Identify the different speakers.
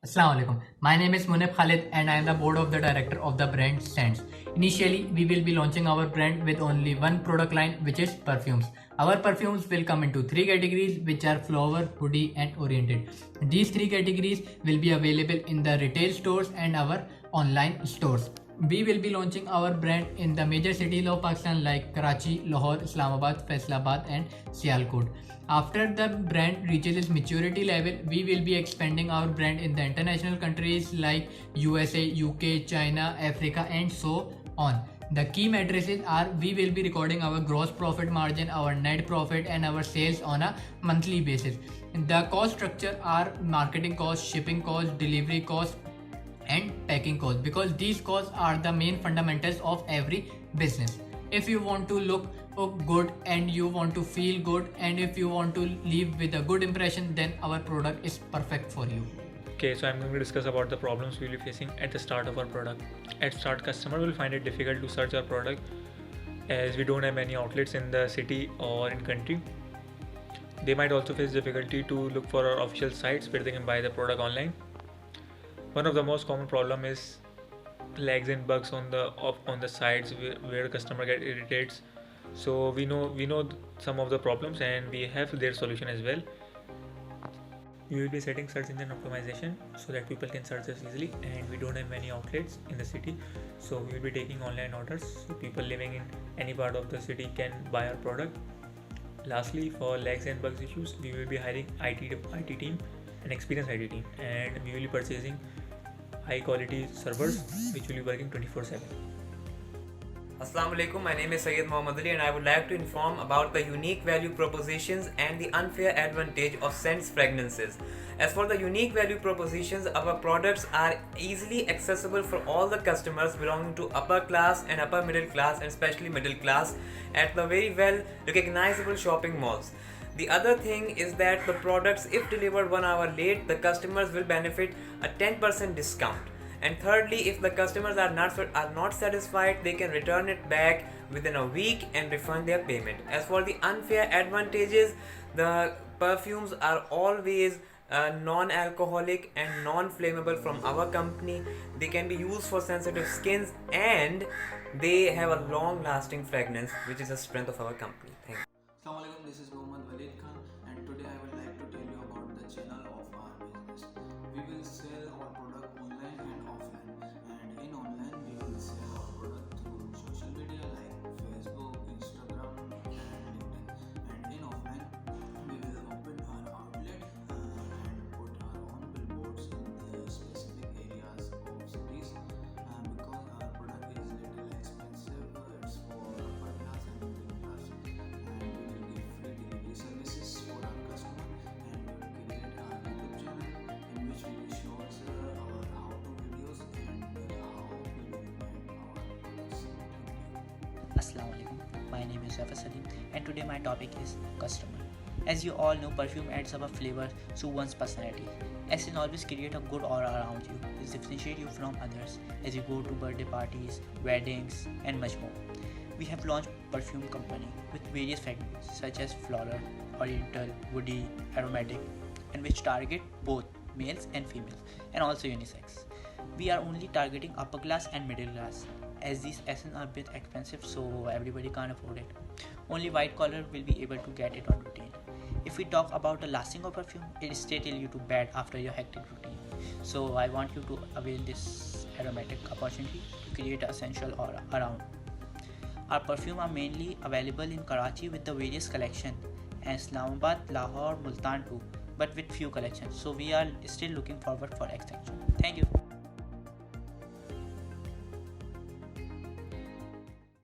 Speaker 1: Assalamu alaikum. My name is Munib Khalid and I am the board of the director of the brand Scents. Initially, we will be launching our brand with only one product line, which is perfumes. Our perfumes will come into three categories, which are flower, hoodie and oriented. These three categories will be available in the retail stores and our online stores. We will be launching our brand in the major cities of Pakistan like Karachi, Lahore, Islamabad, Faisalabad and Sialkot. After the brand reaches its maturity level, we will be expanding our brand in the international countries like USA, UK, China, Africa and so on. The key matrices are we will be recording our gross profit margin, our net profit and our sales on a monthly basis. The cost structure are marketing costs, shipping costs, delivery costs and packing costs, because these costs are the main fundamentals of every business. If you want to look good and you want to feel good and if you want to leave with a good impression, then our product is perfect for you.
Speaker 2: Okay, so I'm going to discuss about the problems we'll be facing at the start of our product. At start, customer will find it difficult to search our product as we don't have many outlets in the city or in country. They might also face difficulty to look for our official sites where they can buy the product online. One of the most common problem is lags and bugs on the sites where customer get irritates. So we know some of the problems and we have their solution as well. We will be setting search engine optimization so that people can search us easily, and we don't have many outlets in the city, so we will be taking online orders so people living in any part of the city can buy our product. Lastly, for lags and bugs issues, we will be hiring IT team, an experienced IT team, and we will be purchasing high quality servers which will be working 24/7.
Speaker 3: Assalamu alaikum, my name is Syed Mohammad Ali and I would like to inform about the unique value propositions and the unfair advantage of Scents fragrances. As for the unique value propositions, our products are easily accessible for all the customers belonging to upper class and upper middle class and especially middle class at the very well recognizable shopping malls. The other thing is that the products, if delivered 1 hour late, the customers will benefit a 10% discount. And thirdly, if the customers are not satisfied, they can return it back within a week and refund their payment. As for the unfair advantages, the perfumes are always non-alcoholic and non-flammable from our company. They can be used for sensitive skins and they have a long-lasting fragrance, which is a strength of our company. Thank you.
Speaker 4: Assalamu alaikum, this is Mohammad Walid Khan and today I would like to tell you about the channel of our business. We will sell our product online and offline, and in online we will sell our product through social media like Facebook, Instagram and LinkedIn, and in offline we will open our outlet and put our own billboards in the specific areas of cities because our product is little expensive. It's for upper class and middle class, and we will give free delivery services for our customer, and we will create our YouTube channel in which we will show us our how-to videos and how we will make our products. Thank you.
Speaker 5: Assalamu alaikum. My name is Zafar Salim and today my topic is customer. As you all know, perfume adds up a flavor to one's personality. Essence always create a good aura around you. This differentiates you from others as you go to birthday parties, weddings and much more. We have launched perfume company with various fragrances such as floral, oriental, woody, aromatic, and which target both males and females and also unisex. We are only targeting upper class and middle class as these essence are a bit expensive, so everybody can't afford it. Only white collar will be able to get it on retail. If we talk about the lasting of perfume, it stay till you to bed after your hectic routine. So I want you to avail this aromatic opportunity to create an essential aura around. Our perfume are mainly available in Karachi with the various collection and Islamabad, Lahore, Multan too, but with few collections. So we are still looking forward for extension. Thank you.